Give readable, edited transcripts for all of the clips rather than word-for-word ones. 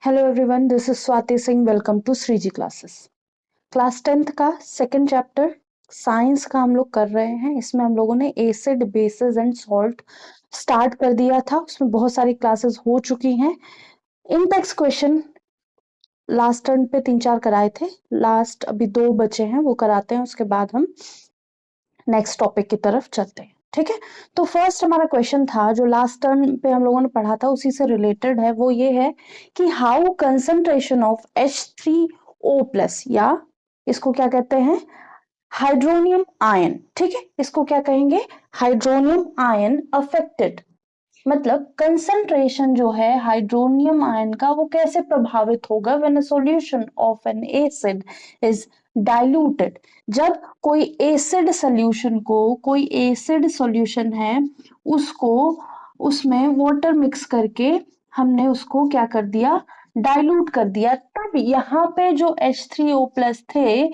Hello everyone, this is Swati Singh. Welcome to Shreeji classes. Class 10th का second chapter science का हम लोग कर रहे हैं। इसमें हम लोगों ने acid, basis and salt start कर दिया था। उसमें बहुत सारी क्लासेस हो चुकी हैं। इंडेक्स क्वेश्चन लास्ट टर्न पे 3-4 कराए थे। लास्ट अभी 2 बचे हैं, वो कराते हैं। उसके बाद हम नेक्स्ट टॉपिक की तरफ चलते हैं। ठीक है, तो फर्स्ट हमारा क्वेश्चन था जो लास्ट टर्न पे हम लोगों ने पढ़ा था, उसी से रिलेटेड है। वो ये है कि हाउ कंसंट्रेशन ऑफ H3O+ या इसको क्या कहते हैं, हाइड्रोनियम आयन। ठीक है, इसको क्या कहेंगे, हाइड्रोनियम आयन अफेक्टेड। मतलब कंसंट्रेशन जो है हाइड्रोनियम आयन का वो कैसे प्रभावित होगा when a solution of an acid is diluted. जब कोई एसिड सॉल्यूशन को, कोई एसिड सॉल्यूशन है उसको, उसमें वाटर मिक्स करके हमने उसको क्या कर दिया, डाइल्यूट कर दिया, तब यहाँ पे जो H3O+ थे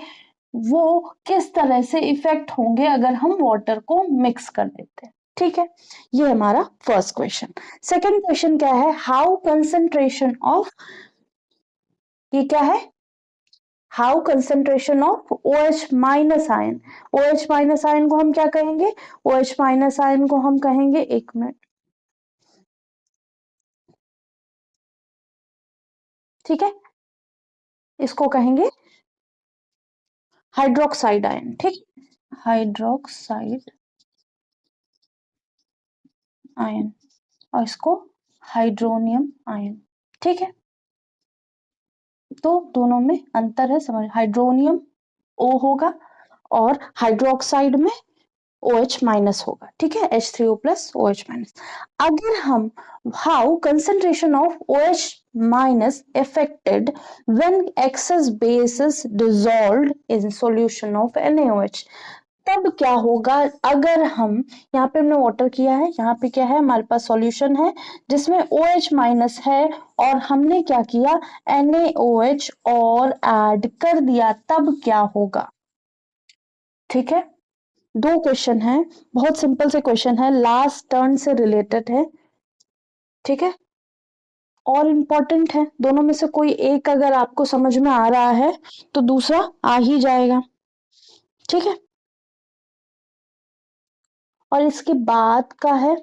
वो किस तरह से इफेक्ट होंगे अगर हम वाटर को मिक्स कर देते हैं। ठीक है, ये हमारा फर्स्ट क्वेश्चन। सेकंड क्वेश्चन क्या है, हाउ कंसंट्रेशन ऑफ, ये क्या है, how concentration of OH- ion. OH- ion को हम क्या कहेंगे, OH- आयन को हम कहेंगे, एक मिनट, ठीक है, इसको कहेंगे हाइड्रोक्साइड आयन। ठीक, हाइड्रोक्साइड आयन, और इसको हाइड्रोनियम आयन। ठीक है, तो दोनों में अंतर है, समझ, हाइड्रोनियम O होगा और हाइड्रोक्साइड में OH- होगा। ठीक है, H3O+ OH-। अगर हम how concentration of OH- affected when excess base is dissolved in solution of NaOH। तब क्या होगा अगर हम, यहाँ पे हमने वाटर किया है, यहाँ पे क्या है, हमारे पास सॉल्यूशन है जिसमें OH- है और हमने क्या किया, NaOH और ऐड कर दिया, तब क्या होगा। ठीक है, 2 क्वेश्चन है, बहुत सिंपल से क्वेश्चन है, लास्ट टर्न से रिलेटेड है। ठीक है, और इम्पोर्टेंट है। दोनों में से कोई एक अगर आपको समझ में आ रहा है तो दूसरा आ ही जाएगा। ठीक है, और इसके बाद का है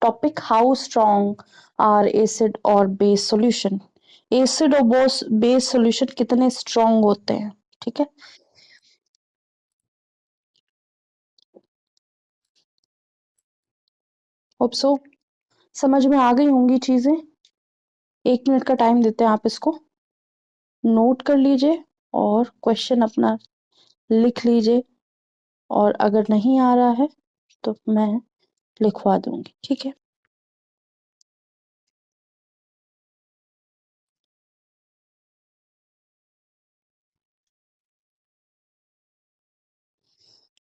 topic, how strong are acid और बेस सॉल्यूशन। एसिड और बेस सॉल्यूशन कितने स्ट्रॉन्ग होते हैं। ठीक है, होप सो समझ में आ गई होंगी चीजें। 1 मिनट का टाइम देते हैं, आप इसको नोट कर लीजिए और क्वेश्चन अपना लिख लीजिए, और अगर नहीं आ रहा है तो मैं लिखवा दूंगी। ठीक है,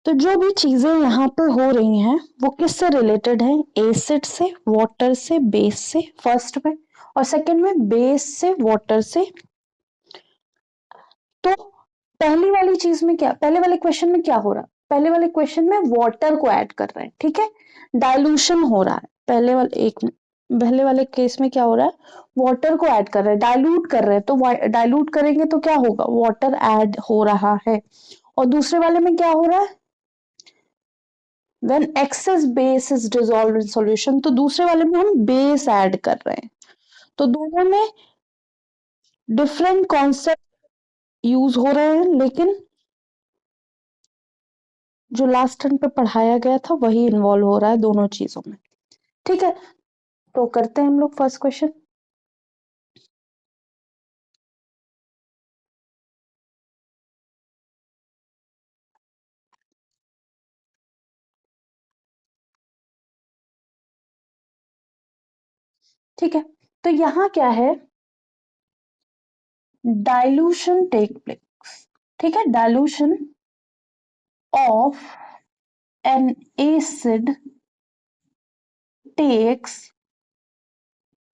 तो जो भी चीजें यहाँ पे हो रही हैं वो किससे रिलेटेड है, एसिड से, वाटर से, बेस से फर्स्ट में, और सेकंड में बेस से, वाटर से। तो पहली वाली चीज में क्या, पहले वाले क्वेश्चन में क्या हो रहा, पहले वाले क्वेश्चन में वाटर को ऐड कर रहे हैं। ठीक है, डाइल्यूशन हो रहा है। पहले वाले केस में क्या हो रहा है, वाटर को ऐड कर रहे हैं, डाइल्यूट कर रहे हैं। तो डाइल्यूट करेंगे तो क्या होगा, वाटर ऐड हो रहा है। और दूसरे वाले में क्या हो रहा है, when excess base is dissolved in solution, तो दूसरे वाले में हम बेस ऐड कर रहे हैं। तो दोनों में डिफरेंट कॉन्सेप्ट यूज हो रहे हैं, लेकिन जो लास्ट टर्न पे पढ़ाया गया था वही इन्वॉल्व हो रहा है दोनों चीजों में। ठीक है, तो करते हैं हम लोग फर्स्ट क्वेश्चन। ठीक है, तो यहाँ क्या है, डाइल्यूशन टेक प्लेस। ठीक है, dilution of an acid takes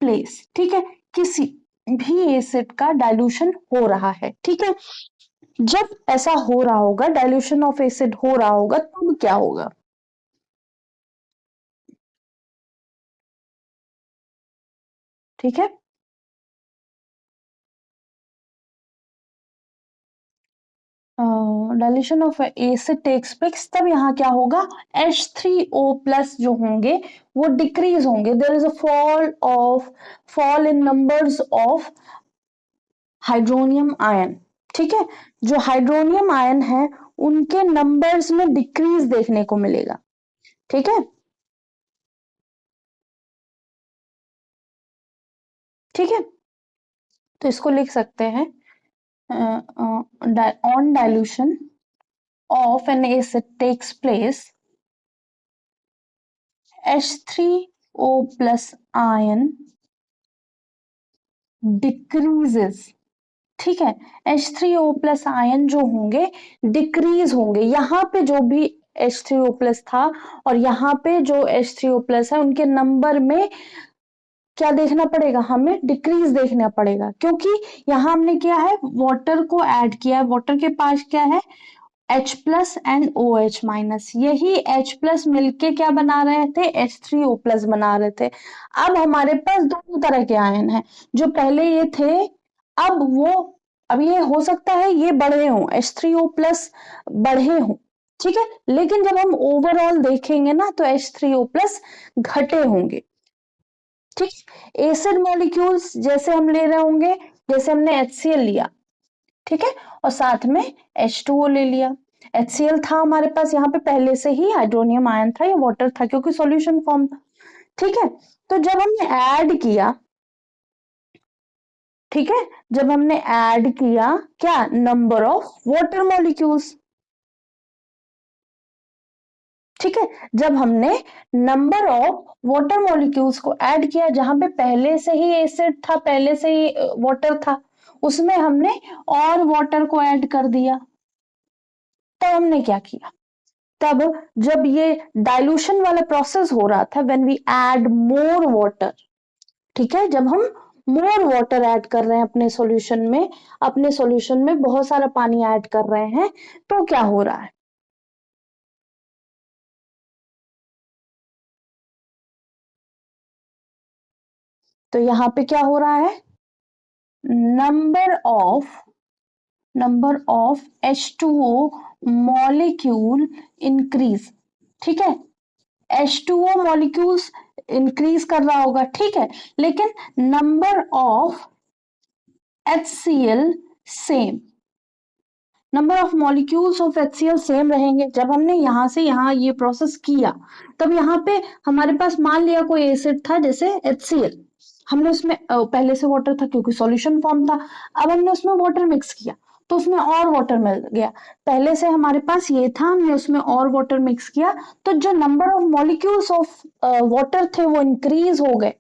place. ठीक है, किसी भी एसिड का डाइल्यूशन हो रहा है। ठीक है, जब ऐसा हो रहा होगा, डाइल्यूशन ऑफ एसिड हो रहा होगा, तब क्या होगा। ठीक है, dilution of acid takes place, तब यहाँ क्या होगा, H3O प्लस जो होंगे वो डिक्रीज होंगे, there is a fall in numbers of hydronium ion. ठीक है, जो हाइड्रोनियम आयन है उनके नंबर्स में डिक्रीज देखने को मिलेगा। ठीक है, ठीक है, तो इसको लिख सकते हैं on dilution of an acid takes place, H3O plus ion decreases। ठीक है, H3O प्लस आयन जो होंगे डिक्रीज होंगे, यहाँ पे जो भी H3O प्लस था और यहाँ पे जो H3O प्लस है उनके नंबर में क्या देखना पड़ेगा, हमें डिक्रीज देखना पड़ेगा, क्योंकि यहाँ हमने क्या है, वाटर को ऐड किया है, वाटर के पास क्या है, H plus and OH minus, यही H प्लस मिलके क्या बना रहे थे, H3O प्लस बना रहे थे। अब हमारे पास दोनों तरह के आयन हैं, जो पहले ये थे अब ये हो सकता है ये बढ़े हों, H3O प्लस बढ़े हों, ठीक है, लेकिन जब हम ओवरऑल देखेंगे ना तो H3O प्लस घटे होंगे। ठीक, एसिड मॉलिक्यूल्स जैसे हम ले रहे होंगे, जैसे हमने HCl लिया, ठीक है, और साथ में H2O ले लिया। HCl था हमारे पास यहाँ पे पहले से ही, हाइड्रोनियम आयन था, ये वाटर था क्योंकि सॉल्यूशन फॉर्म था। ठीक है, तो जब हमने ऐड किया, ठीक है, जब हमने ऐड किया क्या, नंबर ऑफ वाटर मॉलिक्यूल्स। ठीक है, जब हमने नंबर ऑफ वाटर मॉलिक्यूल्स को ऐड किया, जहां पे पहले से ही एसिड था, पहले से ही वाटर था, उसमें हमने और वाटर को ऐड कर दिया। तब हमने क्या किया, तब जब ये डाइल्यूशन वाला प्रोसेस हो रहा था, when we add more water, ठीक है, जब हम मोर वाटर ऐड कर रहे हैं अपने सॉल्यूशन में बहुत सारा पानी ऐड कर रहे हैं, तो क्या हो रहा है, तो यहाँ पे क्या हो रहा है, number of H2O molecule increase. ठीक है, H2O मॉलिक्यूल्स इंक्रीज कर रहा होगा, ठीक है, लेकिन number of HCl same, number of molecules of HCl same रहेंगे। जब हमने यहां से यहां ये प्रोसेस किया, तब यहाँ पे हमारे पास मान लिया कोई एसिड था जैसे HCl, हमने उसमें पहले से वाटर था क्योंकि सॉल्यूशन फॉर्म था, अब हमने उसमें वाटर मिक्स किया तो उसमें और वाटर मिल गया, पहले से हमारे पास ये था, हमने उसमें और वाटर मिक्स किया, तो जो number of molecules of water थे वो इंक्रीज हो गए,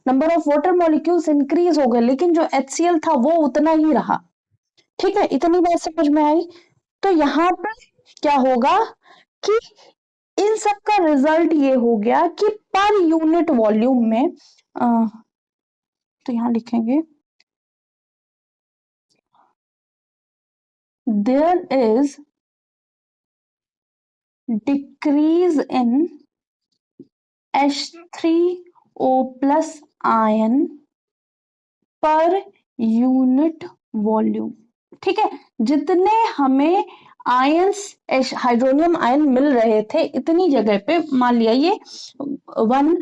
number of water molecules increase हो गए, लेकिन जो HCl था वो उतना ही रहा। ठीक है, इतनी बात समझ में आई। तो यहाँ पे क्या होगा कि इन सब का रिजल्ट ये हो गया कि पर यूनिट वॉल्यूम में तो यहां लिखेंगे there is decrease in H3O plus ion per unit volume. ठीक है, जितने हमें आयंस हाइड्रोनियम आयन मिल रहे थे इतनी जगह पे, मान लिया ये 1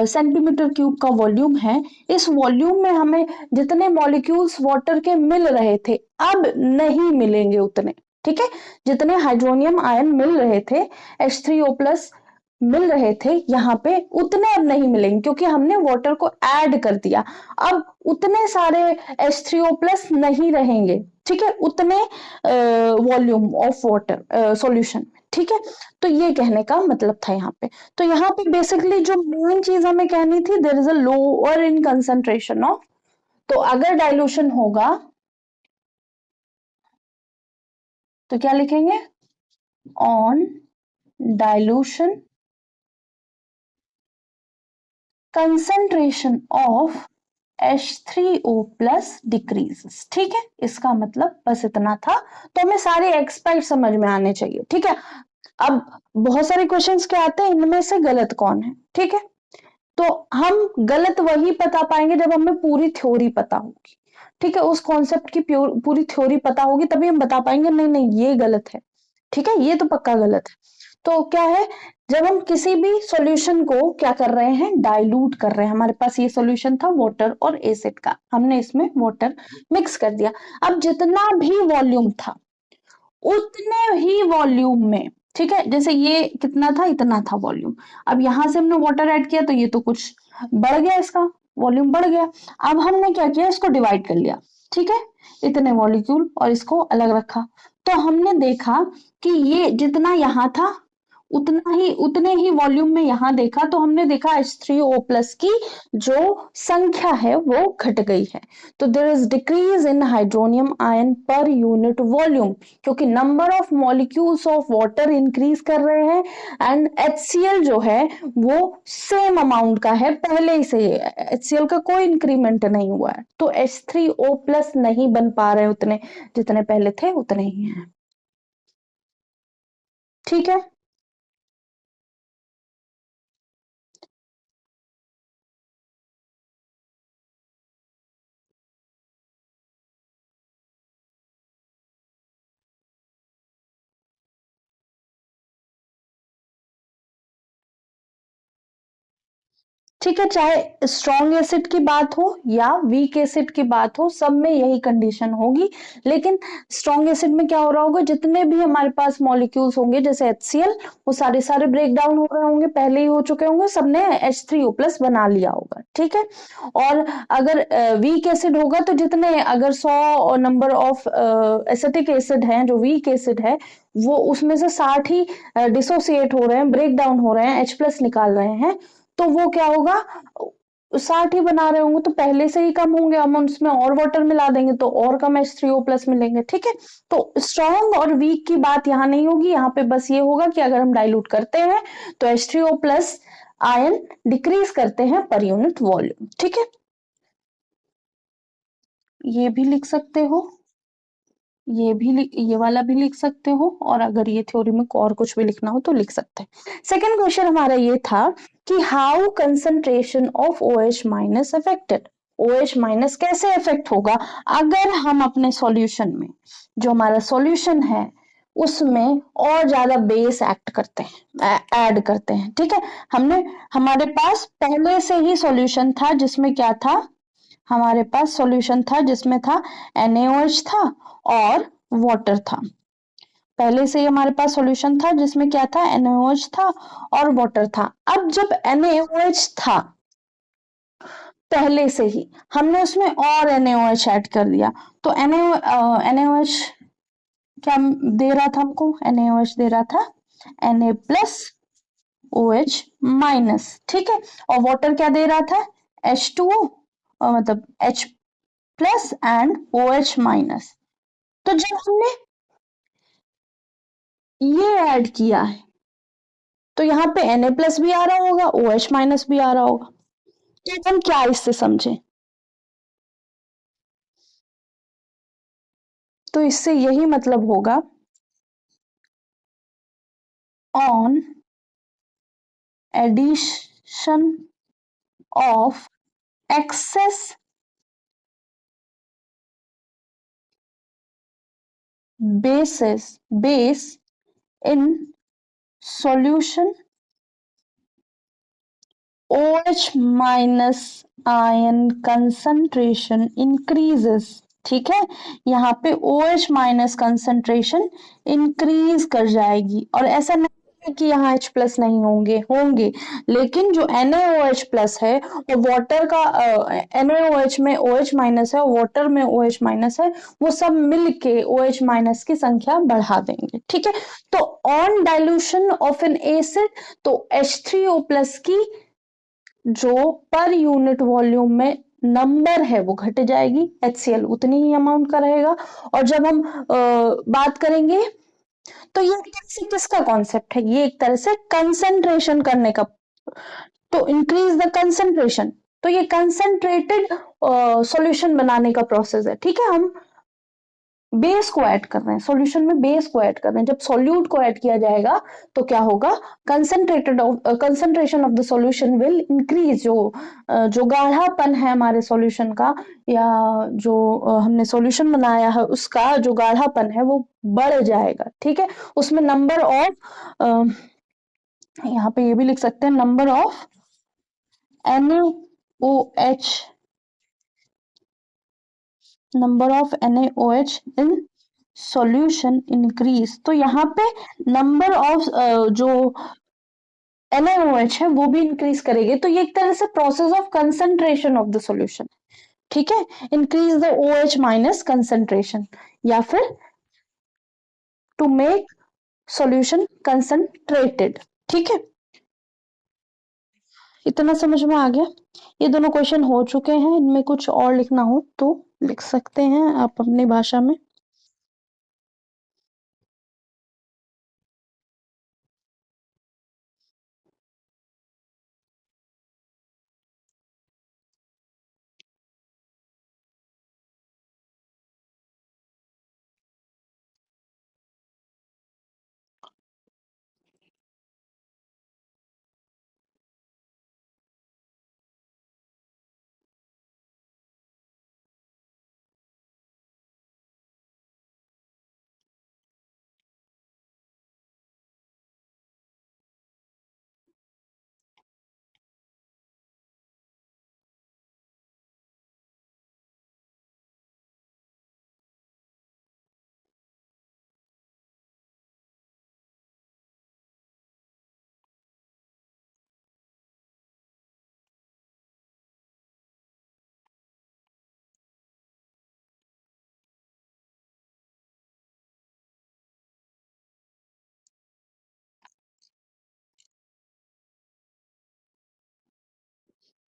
सेंटीमीटर क्यूब का वॉल्यूम है, इस वॉल्यूम में हमें जितने मॉलिक्यूल्स वाटर के मिल रहे थे अब नहीं मिलेंगे उतने। ठीक है, जितने हाइड्रोनियम आयन मिल रहे थे, H3O प्लस मिल रहे थे यहाँ पे, उतने अब नहीं मिलेंगे क्योंकि हमने वाटर को ऐड कर दिया, अब उतने सारे H3O प्लस नहीं रहेंगे। ठीक है, उतने वॉल्यूम ऑफ वाटर सॉल्यूशन में। ठीक है, तो ये कहने का मतलब था यहाँ पे। तो यहाँ पे बेसिकली जो मेन चीज हमें कहनी थी, there is a lower in concentration of, तो अगर डाइल्यूशन होगा तो क्या लिखेंगे, on dilution concentration of H3O plus decreases. ठीक है, इसका मतलब बस इतना था, तो हमें सारे एक्सपाइट समझ में आने चाहिए। ठीक है, अब बहुत सारे क्वेश्चंस क्या आते हैं, इनमें से गलत कौन है। ठीक है, तो हम गलत वही बता पाएंगे जब हमें पूरी थ्योरी पता होगी। ठीक है, उस कॉन्सेप्ट की पूरी थ्योरी पता होगी तभी हम बता पाएंगे नहीं नहीं ये गलत है। ठीक है, ये तो पक्का गलत है। तो क्या है, जब हम किसी भी सॉल्यूशन को क्या कर रहे हैं, डाइल्यूट कर रहे हैं, हमारे पास ये सॉल्यूशन था वाटर और एसिड का, हमने इसमें वाटर मिक्स कर दिया। अब जितना भी वॉल्यूम था उतने ही वॉल्यूम में, ठीक है, जैसे ये कितना था, इतना था वॉल्यूम, अब यहां से हमने वाटर ऐड किया तो ये तो कुछ बढ़ गया, इसका वॉल्यूम बढ़ गया। अब हमने क्या किया, इसको डिवाइड कर लिया, ठीक है, इतने मॉलिक्यूल, और इसको अलग रखा। तो हमने देखा कि ये जितना यहाँ था उतने ही वॉल्यूम में यहाँ देखा, तो हमने देखा H3O प्लस की जो संख्या है वो घट गई है। तो there is decrease in hydronium ion per unit volume, क्योंकि number of molecules of water increase कर रहे हैं, एंड HCl जो है वो सेम अमाउंट का है पहले से, HCl का कोई इंक्रीमेंट नहीं हुआ है, तो H3O प्लस नहीं बन पा रहे उतने, जितने पहले थे उतने ही हैं। ठीक है, ठीक है, चाहे स्ट्रॉन्ग एसिड की बात हो या वीक एसिड की बात हो, सब में यही कंडीशन होगी। लेकिन स्ट्रॉन्ग एसिड में क्या हो रहा होगा, जितने भी हमारे पास मॉलिक्यूल्स होंगे जैसे HCl, वो सारे सारे ब्रेक डाउन हो रहे होंगे, पहले ही हो चुके होंगे, सबने H3O प्लस बना लिया होगा, ठीक है। और अगर वीक एसिड होगा तो जितने, अगर 100 नंबर ऑफ एसिटिक एसिड हैं, जो वीक एसिड है, वो उसमें से 60 ही डिसोसिएट हो रहे हैं, ब्रेक डाउन हो रहे हैं, H प्लस निकाल रहे हैं, तो वो क्या होगा, 60 ही बना रहे होंगे तो पहले से ही कम होंगे, हम उसमें और वाटर मिला देंगे तो और कम H3O प्लस मिलेंगे, ठीक है। तो स्ट्रॉन्ग और वीक की बात यहाँ नहीं होगी, यहाँ पे बस ये होगा कि अगर हम डाइल्यूट करते हैं तो H3O प्लस आयन डिक्रीज करते हैं पर यूनिट वॉल्यूम, ठीक है। ये भी लिख सकते हो, ये वाला भी लिख सकते हो, और अगर ये थ्योरी में और कुछ भी लिखना हो तो लिख सकते हैं। सेकंड क्वेश्चन हमारा ये था कि how concentration of OH minus affected, OH minus कैसे इफेक्ट होगा अगर हम अपने सॉल्यूशन में, जो हमारा सॉल्यूशन है उसमें और ज्यादा बेस एक्ट करते हैं, ऐड करते हैं, ठीक है। हमने, हमारे पास पहले से ही सॉल्यूशन था जिसमें क्या था, हमारे पास सॉल्यूशन था जिसमें था NaOH था और वाटर था, पहले से ही हमारे पास सॉल्यूशन था जिसमें क्या था, NaOH था और वाटर था। अब जब NaOH था पहले से ही, हमने उसमें और NaOH ऐड कर दिया, तो NaOH क्या दे रहा था हमको, NaOH दे रहा था Na प्लस OH माइनस, ठीक है, और वाटर क्या दे रहा था, H2O, मतलब H plus and OH minus. तो जब हमने ये ऐड किया है तो यहाँ पे Na प्लस भी आ रहा होगा, OH माइनस भी आ रहा होगा, तो हम क्या इससे समझे, तो इससे यही मतलब होगा, on addition of excess base in solution, OH minus ion concentration increases, ठीक है, यहाँ पे OH माइनस कंसंट्रेशन इंक्रीज कर जाएगी, और ऐसा नहीं है कि यहाँ H प्लस नहीं होंगे, होंगे, लेकिन जो NaOH प्लस है और वाटर का, NaOH में OH माइनस है और वाटर में OH माइनस है, वो सब मिलके OH माइनस की संख्या बढ़ा देंगे, ठीक है। तो on dilution of an acid, तो H3O प्लस की जो पर यूनिट वॉल्यूम में नंबर है वो घट जाएगी, HCl उतनी ही अमाउंट का रहेगा। और जब हम बात करेंगे, तो ये एक तरह से किसका कॉन्सेप्ट है, ये एक तरह से कंसंट्रेशन करने का, तो इंक्रीज द कंसंट्रेशन, तो ये कंसंट्रेटेड सॉल्यूशन बनाने का प्रोसेस है, ठीक है। हम बेस को ऐड कर रहे हैं, सॉल्यूशन में बेस को ऐड कर रहे हैं। जब सॉल्यूट को ऐड किया जाएगा तो क्या होगा, concentration of the solution will increase. जो गाढ़ापन है हमारे सॉल्यूशन का, या जो हमने सॉल्यूशन बनाया है उसका जो गाढ़ापन है वो बढ़ जाएगा। ठीक है, उसमें नंबर ऑफ, यहाँ पे ये भी लिख सकते हैं, number of NaOH, number of NaOH in solution increase. तो यहाँ पे नंबर ऑफ जो NaOH है वो भी इंक्रीज करेगी। तो ये एक तरह से process of concentration of the solution. ठीक है, increase the OH minus concentration, या फिर टू मेक सॉल्यूशन कंसंट्रेटेड। ठीक है, इतना समझ में आ गया। ये दोनों क्वेश्चन हो चुके हैं, इनमें कुछ और लिखना हो तो लिख सकते हैं आप अपनी भाषा में।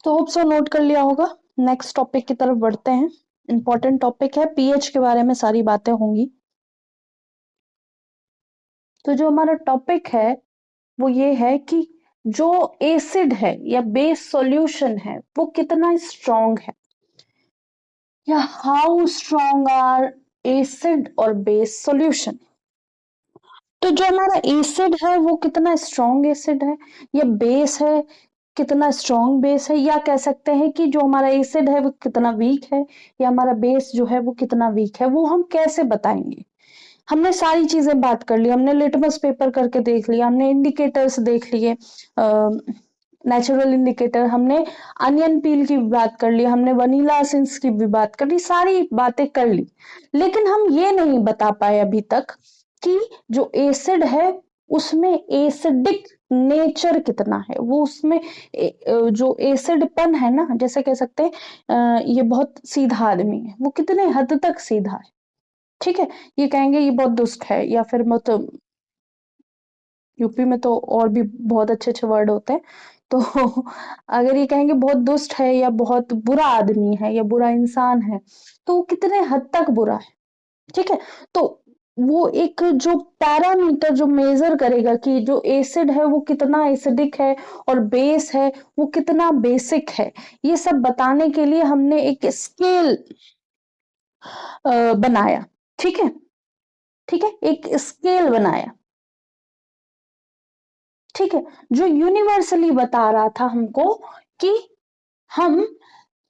तो होप सो नोट कर लिया होगा। नेक्स्ट टॉपिक की तरफ बढ़ते हैं। इंपॉर्टेंट टॉपिक है, पीएच के बारे में सारी बातें होंगी। तो जो हमारा टॉपिक है वो ये है कि जो एसिड है या बेस सॉल्यूशन है वो कितना स्ट्रॉन्ग है, या हाउ स्ट्रॉन्ग आर एसिड और बेस सॉल्यूशन। तो जो हमारा एसिड है वो कितना स्ट्रॉन्ग एसिड है, या बेस है कितना स्ट्रॉन्ग बेस है, या कह सकते हैं कि जो हमारा एसिड है वो कितना वीक है, या हमारा बेस जो है वो कितना वीक है, वो हम कैसे बताएंगे। हमने सारी चीजें बात कर ली, हमने लिटमस पेपर करके देख लिया, हमने इंडिकेटर्स देख लिए, नेचुरल इंडिकेटर, हमने अनियन पील की भी बात कर ली, हमने वनीला एसेंस की भी बात कर ली, सारी बातें कर ली। लेकिन हम ये नहीं बता पाए अभी तक कि जो एसिड है उसमें एसिडिक नेचर कितना है, वो उसमें जो एसिडपन है ना, जैसे कह सकते हैं ये बहुत सीधा आदमी है, वो कितने हद तक सीधा है। ठीक है, ये कहेंगे ये बहुत दुष्ट है, या फिर मतलब यूपी में तो और भी बहुत अच्छे अच्छे वर्ड होते हैं। तो अगर ये कहेंगे बहुत दुष्ट है या बहुत बुरा आदमी है या बुरा इंसान है, तो वो कितने हद तक बुरा है। ठीक है, तो वो एक जो पैरामीटर जो मेजर करेगा कि जो एसिड है वो कितना एसिडिक है और बेस है वो कितना बेसिक है, ये सब बताने के लिए हमने एक स्केल बनाया। ठीक है, ठीक है, एक स्केल बनाया। ठीक है, जो यूनिवर्सली बता रहा था हमको कि हम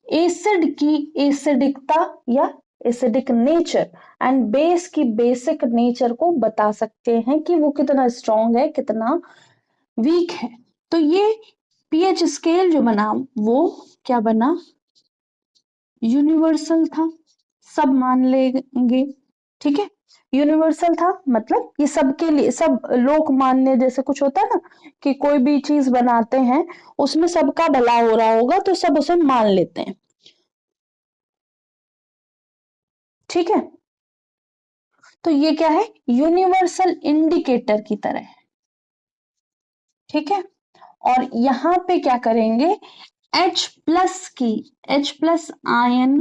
एसिड की एसिडिकता या एसिडिक नेचर एंड बेस की बेसिक नेचर को बता सकते हैं कि वो कितना स्ट्रॉन्ग है कितना वीक है। तो ये पीएच स्केल जो बना वो क्या बना, यूनिवर्सल था, सब मान लेंगे। ठीक है, यूनिवर्सल था मतलब ये सबके लिए, सब लोक मान्य जैसे कुछ होता है ना, कि कोई भी चीज बनाते हैं उसमें सबका भला हो रहा होगा तो सब उसे मान लेते हैं। ठीक है, तो ये क्या है, यूनिवर्सल इंडिकेटर की तरह है। ठीक है, और यहाँ पे क्या करेंगे, H प्लस की, H प्लस आयन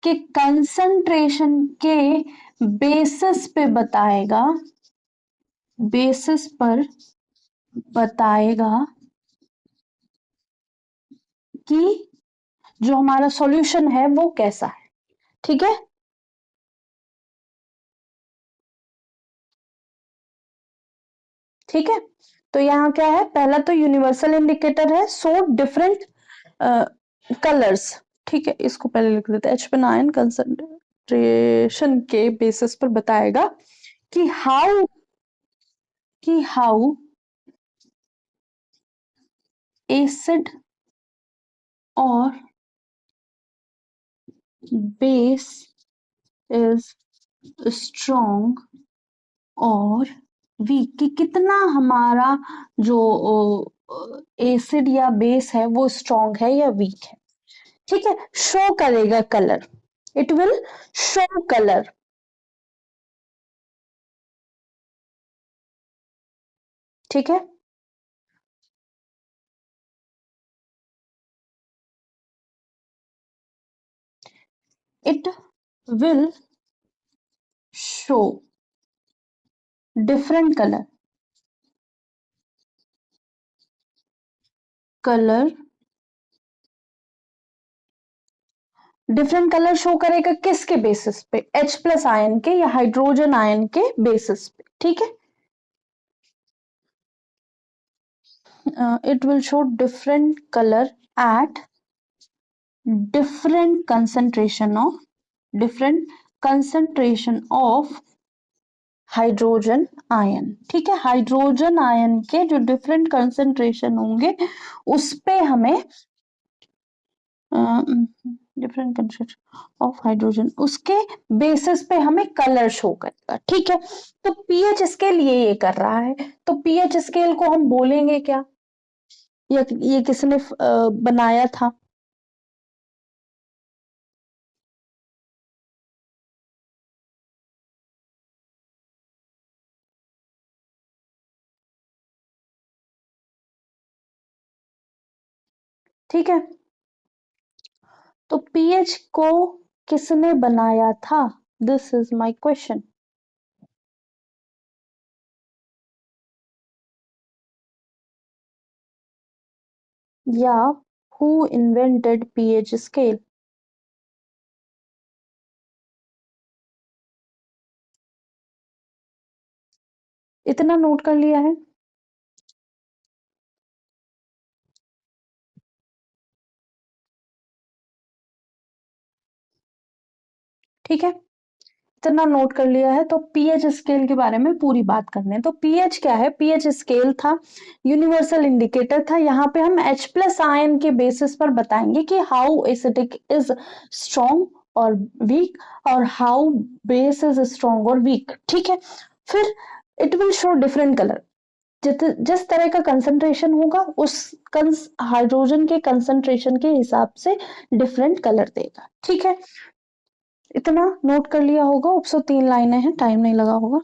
के कंसंट्रेशन के बेसिस पे बताएगा, बेसिस पर बताएगा कि जो हमारा सॉल्यूशन है वो कैसा है। ठीक है, ठीक है, तो यहाँ क्या है, पहला तो यूनिवर्सल इंडिकेटर है, सो डिफरेंट कलर्स। ठीक है, इसको पहले लिख देते हैं। एच पेन आयन कंसंट्रेशन के बेसिस पर बताएगा कि हाउ एसिड और बेस इज स्ट्रॉन्ग और वीक, कि कितना हमारा जो एसिड या बेस है वो स्ट्रॉन्ग है या वीक है। ठीक है, शो करेगा colour, it will show colour. ठीक है, it will show different colour different colour show करेगा किसके बेसिस पे, H प्लस आयन के या हाइड्रोजन आयन के बेसिस पे। ठीक है, it will show different colour at different concentration of hydrogen ion. ठीक है, हाइड्रोजन आयन के जो डिफरेंट कंसंट्रेशन होंगे उस पे हमें डिफरेंट कंसंट्रेशन ऑफ हाइड्रोजन, उसके बेसिस पे हमें कलर शो करेगा। ठीक है, तो पीएच स्केल ये कर रहा है, तो पीएच स्केल को हम बोलेंगे क्या, ये किसने बनाया था? ठीक है, तो पीएच को किसने बनाया था, दिस इज माय क्वेश्चन। या हु इन्वेंटेड पीएच स्केल? इतना नोट कर लिया है? ठीक है, इतना नोट कर लिया है, तो पीएच स्केल के बारे में पूरी बात करने हैं। तो पीएच क्या है, पीएच स्केल था, यूनिवर्सल इंडिकेटर था। यहाँ पे हम H प्लस आयन के बेसिस पर बताएंगे कि हाउ एसिडिक इज स्ट्रॉन्ग और वीक, और हाउ बेस इज स्ट्रॉन्ग और वीक। ठीक है, फिर it will show different colour, जिस तरह का कंसंट्रेशन होगा उस हाइड्रोजन के कंसंट्रेशन के हिसाब से डिफरेंट कलर देगा। ठीक है, इतना नोट कर लिया होगा। 103 लाइनें हैं, टाइम नहीं लगा होगा।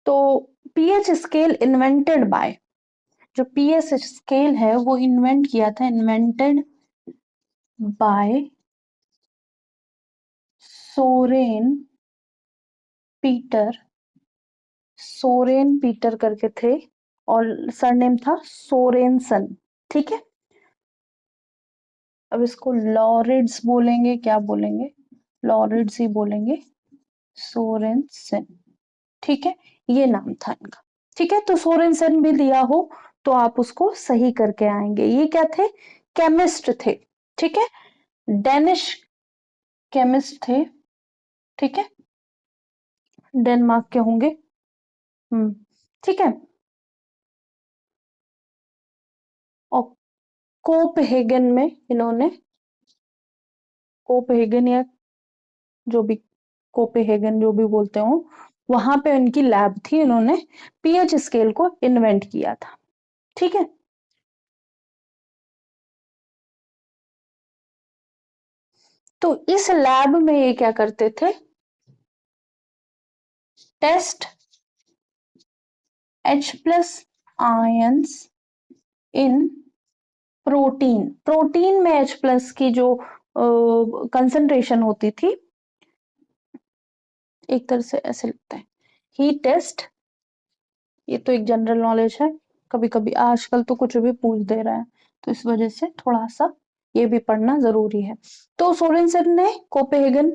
तो पीएच स्केल इन्वेंटेड बाय, जो पीएच स्केल है वो इन्वेंट किया था, invented by Soren Peter, Soren Peter करके थे, और सरनेम था सोरेनसन। ठीक है, अब इसको लॉरिड्स बोलेंगे, क्या बोलेंगे, लॉरिड्स ही बोलेंगे, सोरेनसन। ठीक है, ये नाम था इनका। ठीक है, तो सोरेनसन भी दिया हो तो आप उसको सही करके आएंगे। ये क्या थे, केमिस्ट थे। ठीक है, डेनिश केमिस्ट थे। ठीक है, डेनमार्क के होंगे। ठीक है, और कोपहेगन में इन्होंने, कोपहेगन या जो भी, कोपेहेगन जो भी बोलते हो, वहां पे उनकी लैब थी, इन्होंने पीएच स्केल को इन्वेंट किया था। ठीक है, तो इस लैब में ये क्या करते थे, test H plus ions in protein. Protein में H प्लस की जो कंसंट्रेशन होती थी, एक तरह से ऐसे लगता है, ही टेस्ट, ये तो एक जनरल नॉलेज है, कभी कभी आजकल तो कुछ भी पूछ दे रहा है, तो इस वजह से थोड़ा सा ये भी पढ़ना जरूरी है। तो सोरेनसन ने कोपेनहेगन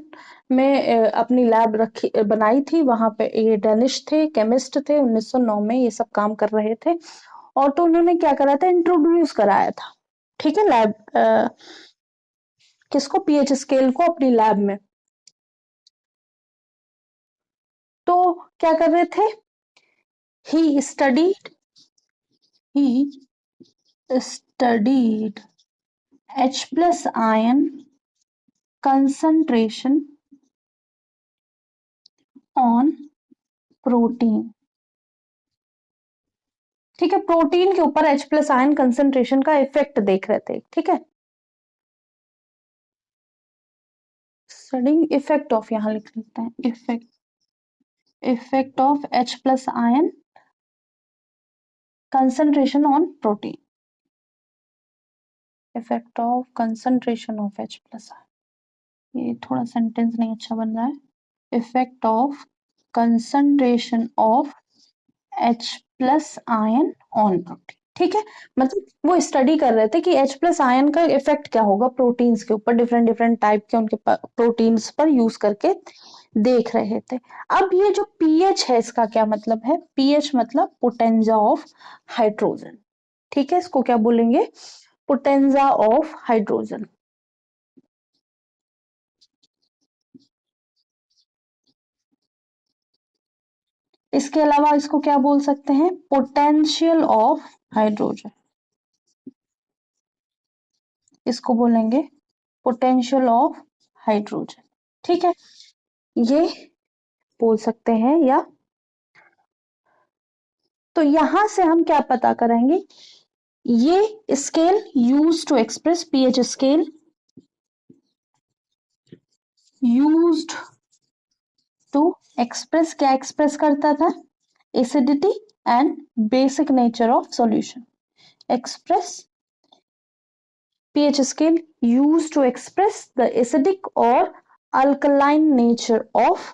में अपनी लैब रखी बनाई थी, वहां पे ये डेनिश थे, केमिस्ट थे, 1909 में ये सब काम कर रहे थे। और तो उन्होंने क्या करा था, इंट्रोड्यूस कराया था, ठीक है, लैब किसको, पीएच स्केल को अपनी लैब में। तो क्या कर रहे थे, he studied H plus ion concentration on protein, ठीक है, प्रोटीन के ऊपर H प्लस आयन कंसेंट्रेशन का इफेक्ट देख रहे थे, ठीक है। स्टडिंग इफेक्ट ऑफ, यहां लिख लेते हैं effect of H plus ion concentration on protein, effect of concentration of H plus ion, ये थोड़ा सेंटेंस नहीं अच्छा बन रहा है, effect of concentration of H plus ion on protein, ठीक है। मतलब वो स्टडी कर रहे थे कि H प्लस आयन का इफेक्ट क्या होगा प्रोटीन्स के ऊपर, डिफरेंट डिफरेंट टाइप के उनके प्रोटीन्स पर यूज करके देख रहे थे। अब ये जो पीएच है, इसका क्या मतलब है, पीएच मतलब पोटेंजा ऑफ हाइड्रोजन, ठीक है, इसको क्या बोलेंगे, पोटेंजा ऑफ हाइड्रोजन। इसके अलावा इसको क्या बोल सकते हैं, पोटेंशियल ऑफ हाइड्रोजन, इसको बोलेंगे पोटेंशियल ऑफ हाइड्रोजन, ठीक है, ये बोल सकते हैं। या तो यहां से हम क्या पता करेंगे, ये scale use to express pH scale used to express, क्या एक्सप्रेस करता था, acidity and basic nature of solution, express pH scale used to express the acidic or alkaline nature of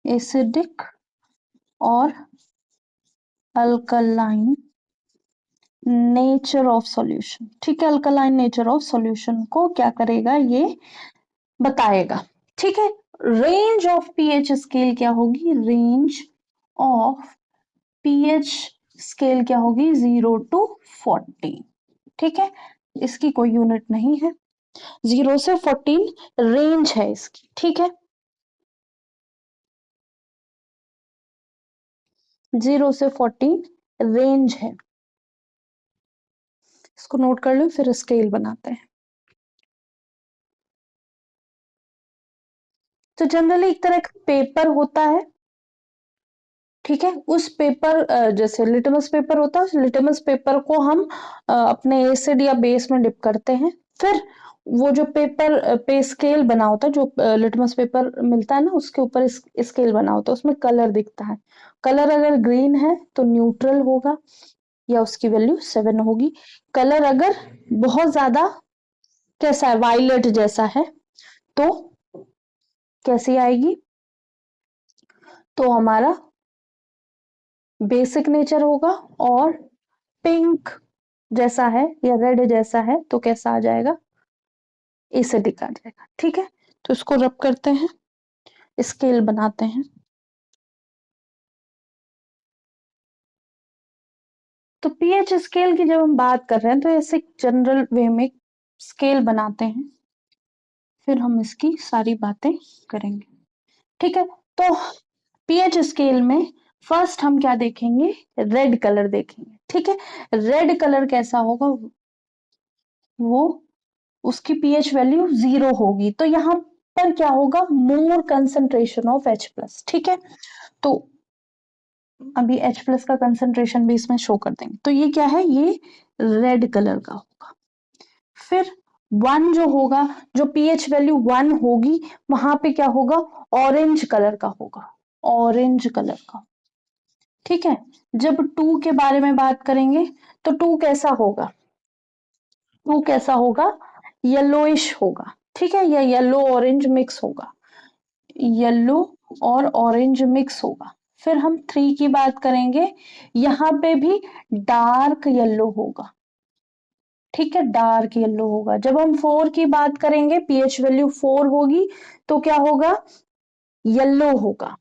acidic or alkaline nature of solution, ठीक है, alkaline nature of solution को क्या करेगा, ये बताएगा, ठीक है। रेंज ऑफ पीएच स्केल क्या होगी, रेंज ऑफ पीएच स्केल क्या होगी, 0 to 14, ठीक है, इसकी कोई यूनिट नहीं है, 0 से 14 रेंज है इसकी, ठीक है, 0 से 14 रेंज है, इसको नोट कर लो, फिर स्केल बनाते हैं। तो जनरली एक तरह का पेपर होता है, ठीक है, उस पेपर जैसे लिटमस पेपर होता है, उस लिटमस पेपर को हम अपने एसिड या बेस में डिप करते हैं, फिर वो जो पेपर पे स्केल बना होता है, जो लिटमस पेपर मिलता है ना, उसके ऊपर स्केल बना होता है, उसमें कलर दिखता है, कलर अगर ग्रीन है तो न्यूट्रल होगा या उसकी वैल्यू 7 होगी, कलर अगर बहुत ज्यादा कैसा है, वायलेट जैसा है, तो कैसी आएगी, तो हमारा बेसिक नेचर होगा, और पिंक जैसा है या रेड जैसा है तो कैसा आ जाएगा, एसिडिक आ जाएगा, ठीक है। तो इसको रब करते हैं, स्केल बनाते हैं। तो पीएच स्केल की जब हम बात कर रहे हैं तो ऐसे जनरल वे में स्केल बनाते हैं, फिर हम इसकी सारी बातें करेंगे, ठीक है। तो पीएच स्केल में फर्स्ट हम क्या देखेंगे, रेड कलर देखेंगे, ठीक है, रेड कलर कैसा होगा, वो उसकी पीएच वैल्यू 0 होगी, तो यहाँ पर क्या होगा, मोर कंसंट्रेशन ऑफ H प्लस, ठीक है। तो अभी H प्लस का कंसंट्रेशन भी इसमें शो कर देंगे, तो ये क्या है, ये रेड कलर का होगा। फिर 1 जो होगा, जो पीएच वैल्यू 1 होगी, वहां पे क्या होगा, ऑरेंज कलर का होगा, ऑरेंज कलर का, ठीक है। जब 2 के बारे में बात करेंगे तो 2 कैसा होगा, 2 कैसा होगा, येलोइश होगा, ठीक है, या येलो ऑरेंज मिक्स होगा, येलो और ऑरेंज मिक्स होगा, फिर हम 3 की बात करेंगे, यहाँ पे भी डार्क येलो होगा, ठीक है, डार्क येलो होगा। जब हम 4 की बात करेंगे, पीएच वैल्यू 4 होगी तो क्या होगा, येलो होगा,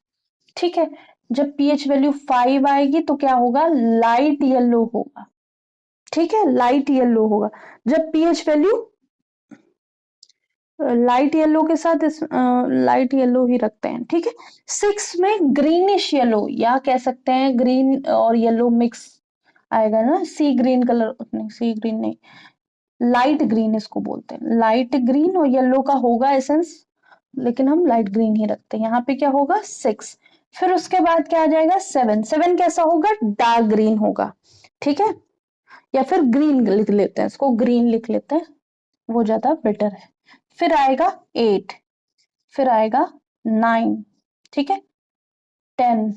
ठीक है। जब पीएच वैल्यू 5 आएगी तो क्या होगा, लाइट येलो होगा, ठीक है, लाइट येलो होगा। जब पीएच वैल्यू लाइट येलो के साथ इस लाइट येलो ही रखते हैं, ठीक है। 6 में ग्रीनिश येलो, या कह सकते हैं ग्रीन और येलो मिक्स आएगा ना, सी ग्रीन कलर, नहीं सी ग्रीन नहीं, लाइट ग्रीन इसको बोलते हैं, लाइट ग्रीन और येलो का होगा एसेंस, लेकिन हम लाइट ग्रीन ही रखते हैं। यहाँ पे क्या होगा 6, फिर उसके बाद क्या आ जाएगा 7, 7 कैसा होगा, डार्क ग्रीन होगा, ठीक है, या फिर ग्रीन लिख लेते हैं, इसको ग्रीन लिख लेते हैं, वो ज्यादा बेटर है। फिर आएगा 8, फिर आएगा 9, ठीक है, 10,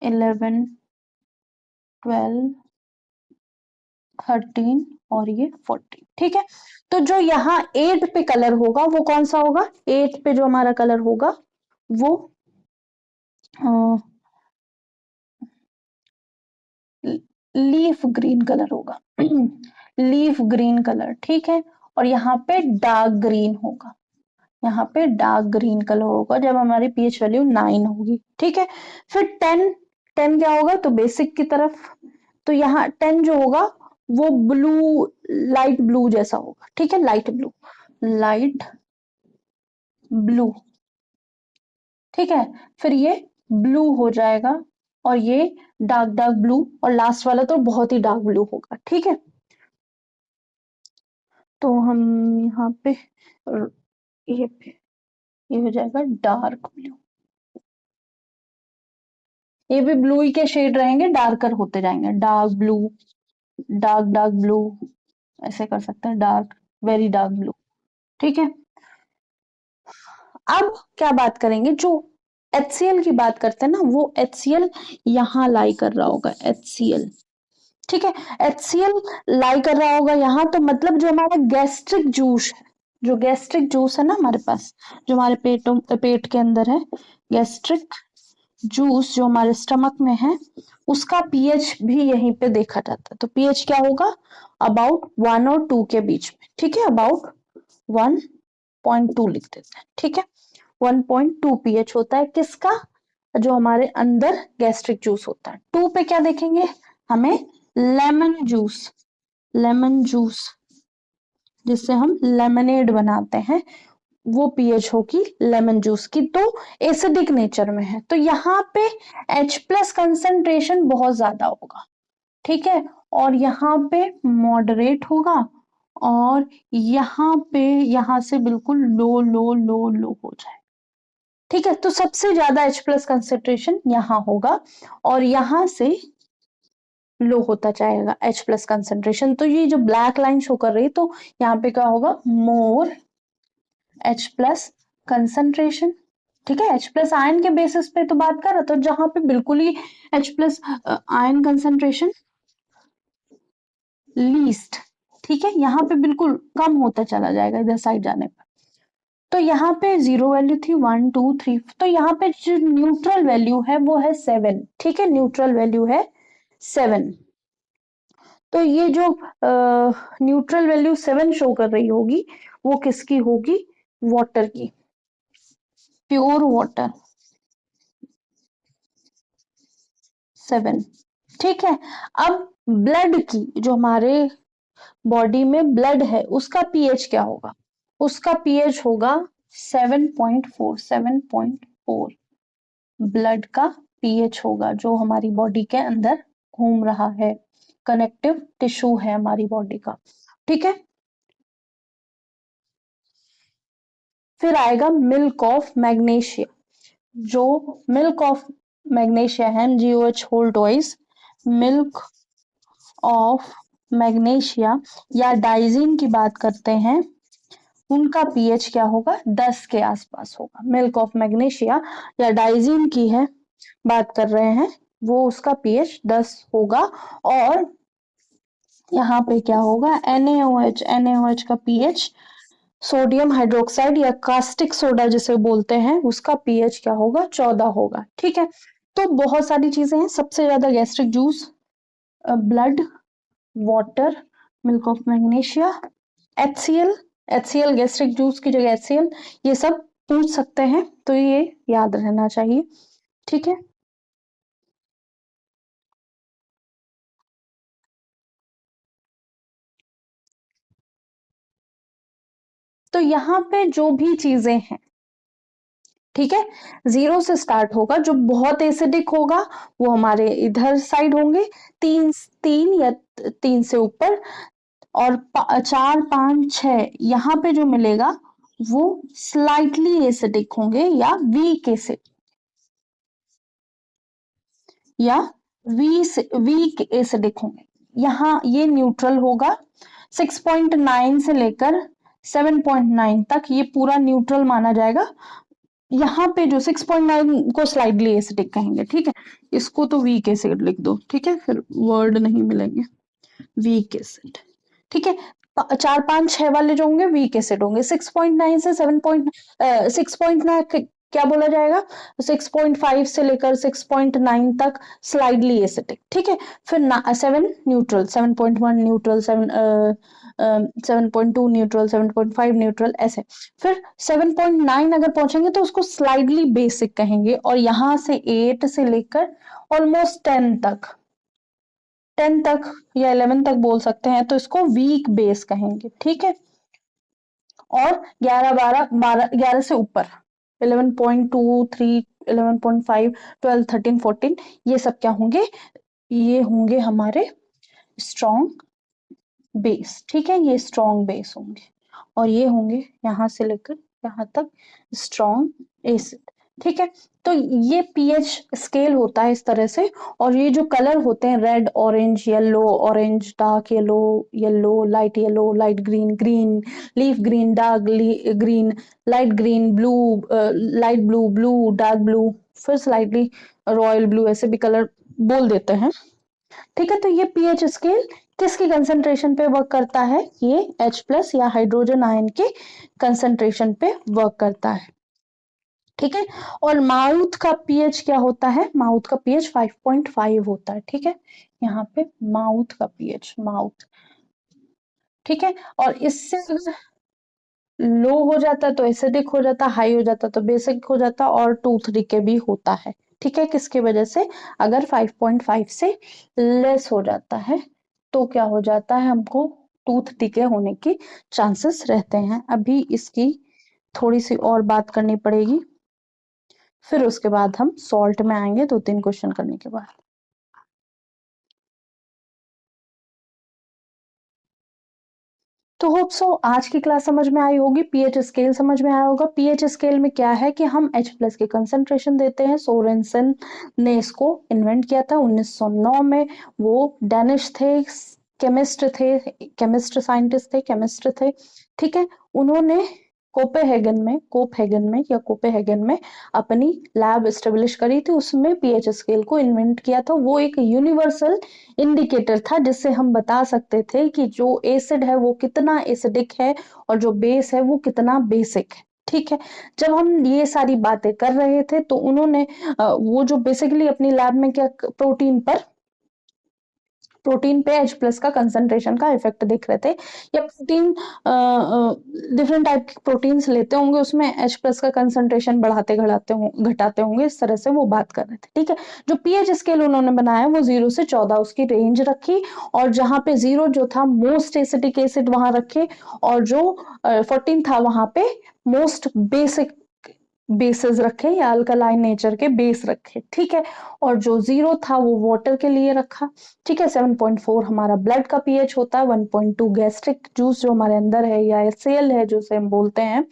11, 12, 13 और ये 14, ठीक है। तो जो यहाँ 8 पे कलर होगा वो कौन सा होगा, 8 पे जो हमारा कलर होगा वो लीफ ग्रीन कलर होगा, लीफ ग्रीन कलर, ठीक है। और यहाँ पे डार्क ग्रीन होगा, यहाँ पे डार्क ग्रीन कलर होगा जब हमारी पीएच वैल्यू 9 होगी, ठीक है। फिर 10, 10 क्या होगा, तो बेसिक की तरफ, तो यहाँ 10 जो होगा वो ब्लू, लाइट ब्लू जैसा होगा, ठीक है, लाइट ब्लू, लाइट ब्लू, ठीक है। फिर ये ब्लू हो जाएगा और ये डार्क डार्क ब्लू, और लास्ट वाला तो बहुत ही डार्क ब्लू होगा, ठीक है। तो हम यहाँ पे ये ये हो जाएगा डार्क ब्लू, ये भी ब्लू ही के शेड रहेंगे, डार्कर होते जाएंगे, dark blue, dark dark blue, ऐसे कर सकते हैं, डार्क, वेरी डार्क ब्लू, ठीक है। अब क्या बात करेंगे, जो HCl की बात करते हैं ना, वो HCl यहाँ लाई कर रहा होगा, HCl, ठीक है, HCl लाई कर रहा होगा यहाँ, तो मतलब जो हमारा गैस्ट्रिक जूस है, जो गैस्ट्रिक जूस है ना हमारे पास, जो हमारे पेट के अंदर है, गैस्ट्रिक जूस जो हमारे स्टमक में है, उसका पीएच भी यहीं पे देखा जाता है। तो पीएच क्या होगा, अबाउट 1 और 2 के बीच में, ठीक है, अबाउट 1.2 लिख देते हैं, ठीक है, 1.2 पीएच होता है किसका, जो हमारे अंदर गैस्ट्रिक जूस होता है। 2 पे क्या देखेंगे, हमें लेमन जूस, लेमन जूस जिससे हम लेमनेड बनाते हैं, वो पीएच होगी लेमन जूस की, तो एसिडिक नेचर में है, तो यहाँ पे H प्लस कंसेंट्रेशन बहुत ज्यादा होगा, ठीक है, और यहाँ पे मॉडरेट होगा, और यहाँ पे यहाँ से बिल्कुल लो लो लो लो हो जाए, ठीक है। तो सबसे ज्यादा H प्लस कंसेंट्रेशन यहाँ होगा, और यहाँ से लो होता जाएगा H प्लस कंसेंट्रेशन। तो ये जो ब्लैक लाइन शो कर रही है, तो यहाँ पे क्या होगा, मोर H प्लस कंसेंट्रेशन, ठीक है, H प्लस आयन के बेसिस पे तो बात कर रहा, तो जहां पे बिल्कुल ही H plus ion concentration least, ठीक है, यहाँ पे बिल्कुल कम होता चला जाएगा इधर साइड जाने पर। तो यहाँ पे 0 वैल्यू थी, 1 2 3, तो यहाँ पे जो न्यूट्रल वैल्यू है वो है 7, ठीक है, न्यूट्रल वैल्यू है 7। तो ये जो न्यूट्रल वैल्यू 7 शो कर रही होगी, वो किसकी होगी, वाटर की, प्योर वाटर 7, ठीक है। अब ब्लड की, जो हमारे बॉडी में ब्लड है, उसका पीएच क्या होगा, उसका पीएच होगा 7.4, 7.4 ब्लड का पीएच होगा, जो हमारी बॉडी के अंदर घूम रहा है, कनेक्टिव टिश्यू है हमारी बॉडी का, ठीक है। फिर आएगा मिल्क ऑफ मैग्नीशिया, जो मिल्क ऑफ मैग्नीशिया है, MgOH whole twice, milk of magnesia या डाइजीन की बात करते हैं, उनका पीएच क्या होगा, 10 के आसपास होगा। मिल्क ऑफ मैग्नीशिया या डाइजीन की है बात कर रहे हैं, वो उसका पीएच 10 होगा। और यहाँ पे क्या होगा, NaOH, NaOH का पीएच सोडियम हाइड्रोक्साइड या कास्टिक सोडा जिसे बोलते हैं, उसका पीएच क्या होगा, 14 होगा। ठीक है, तो बहुत सारी चीजें हैं। सबसे ज्यादा gastric juice, blood, water, milk of magnesia, HCl, HCl gastric juice की जगह HCl, ये सब पूछ सकते हैं, तो ये याद रहना चाहिए। ठीक है, तो यहाँ पे जो भी चीजें हैं, ठीक है, 0 से स्टार्ट होगा। जो बहुत एसिडिक होगा वो हमारे इधर साइड होंगे, 3 3 या 3 से ऊपर, और 4 5 6 यहाँ पे जो मिलेगा वो स्लाइटली एसिडिक होंगे या वीक एसिड, या वीक एसिडिक होंगे। यहाँ ये न्यूट्रल होगा। 6.9 से लेकर 7.9 तक ये पूरा न्यूट्रल माना जाएगा। यहाँ पे जो 6.9 को स्लाइडली एसिडिक कहेंगे। ठीक है, इसको तो वीक एसिड लिख दो। ठीक है, फिर वर्ड नहीं मिलेंगे, वीक एसिड। ठीक है, 4 5 6 वाले जो होंगे वीक एसिड होंगे। 6.9 से 6.9 क्या बोला जाएगा, 6.5 से लेकर 6.9 तक स्लाइडली एसिडिक। ठीक है, फिर 7 न्यूट्रल, 7.1 न्यूट्रल, 7.2 न्यूट्रल, 7.5 न्यूट्रल, ऐसे। फिर 7.9 अगर पहुंचेंगे तो उसको स्लाइडली बेसिक कहेंगे, और यहां से 8 से लेकर ऑलमोस्ट 10 तक, 10 तक या 11 तक बोल सकते हैं, तो इसको वीक बेस कहेंगे। ठीक है, और 11 12 12 11 से ऊपर 11.2 3 11.5 12 13 14 ये सब क्या होंगे, ये होंगे हमारे स्ट्रॉन्ग बेस। ठीक है, ये स्ट्रॉन्ग बेस होंगे, और ये होंगे यहाँ से लेकर यहाँ तक स्ट्रॉन्ग एसिड। ठीक है, तो ये पीएच स्केल होता है इस तरह से। और ये जो कलर होते हैं, red, orange, yellow, orange, dark yellow, yellow, light green, green, leaf green, dark green, light green, blue, light blue, blue, dark blue, फिर स्लाइटली रॉयल ब्लू, ऐसे भी कलर बोल देते हैं। ठीक है, तो ये पीएच स्केल किसकी कंसंट्रेशन पे वर्क करता है, ये H+ या हाइड्रोजन आयन के कंसंट्रेशन पे वर्क करता है। ठीक है, और माउथ का पीएच क्या होता है, माउथ का पीएच 5.5 होता है। ठीक है, यहाँ पे माउथ का पीएच, माउथ। ठीक है, और इससे लो हो जाता है तो एसिडिक हो जाता, हाई हो जाता तो बेसिक हो जाता, और 2 3 के भी होता है। ठीक है, किसकी वजह से, अगर 5.5 से लेस हो जाता है तो क्या हो जाता है, हमको टूथ डिके होने की चांसेस रहते हैं। अभी इसकी थोड़ी सी और बात करनी पड़ेगी, फिर उसके बाद हम सॉल्ट में आएंगे 2 3 क्वेश्चन करने के बाद। तो होप सो आज की क्लास समझ में आई होगी, पीएच स्केल समझ में आया होगा। पीएच स्केल में क्या है कि हम H+ के कंसंट्रेशन देते हैं। सोरेनसन ने इसको इन्वेंट किया था 1909 में। वो डेनिश थे, केमिस्ट थे, केमिस्ट साइंटिस्ट थे, केमिस्ट थे। ठीक है, उन्होंने कोपेहेगन में अपनी लैब एस्टेब्लिश करी थी, उसमें पीएच स्केल को इन्वेंट किया था। वो एक यूनिवर्सल इंडिकेटर था जिससे हम बता सकते थे कि जो एसिड है वो कितना एसिडिक है और जो बेस है वो कितना बेसिक है। ठीक है, जब हम ये सारी बातें कर रहे थे तो उन्होंने वो जो बेसिकली अपनी लैब में क्या, प्रोटीन पे H+ का कंसंट्रेशन का इफेक्ट देख रहे थे, या प्रोटीन डिफरेंट टाइप के प्रोटीन्स लेते होंगे, उसमें H+ का कंसंट्रेशन बढ़ाते घटाते होंगे, इस तरह से वो बात कर रहे थे। ठीक है, जो पीएच स्केल उन्होंने बनाया वो 0 से 14 उसकी रेंज रखी, और जहां पे 0 जो था मोस्ट एसिडिक एसिड वहां रखे, और जो 14 था वहां पे मोस्ट बेसिक बेसेस रखे या अल्कलाइन नेचर के बेस रखे। ठीक है, और जो 0 था वो वाटर के लिए रखा। ठीक है, 7.4 हमारा ब्लड का पीएच होता है, 1.2 गैस्ट्रिक जूस जो हमारे अंदर है या HCl है जो से हम बोलते हैं,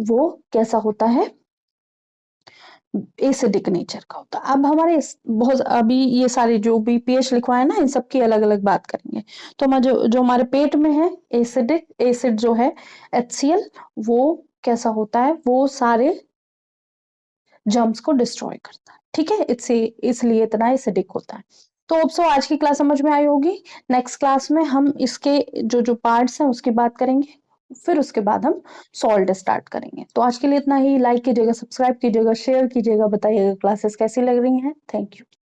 वो कैसा होता है, एसिडिक नेचर का होता है। अब हमारे बहुत अभी ये सारे जो भी पीएच लिखवाए है ना, इन सबकी अलग अलग बात करेंगे। तो हमारे जो हमारे पेट में है, एसिडिक एसिड जो है HCl, वो कैसा होता है, वो सारे जर्म्स को डिस्ट्रॉय करता है। ठीक है, इसलिए इतना एसिडिक होता है। तो अब सो आज की क्लास समझ में आई होगी। नेक्स्ट क्लास में हम इसके जो जो पार्ट्स हैं उसकी बात करेंगे। फिर उसके बाद हम सॉल्ट स्टार्ट करेंगे। तो आज के लिए इतना ही। लाइक कीजिएगा, सब्सक्राइब कीजिएगा, शेयर कीजिएगा, बताइएगा क्लासेस कैसी लग रही हैं। Thank you.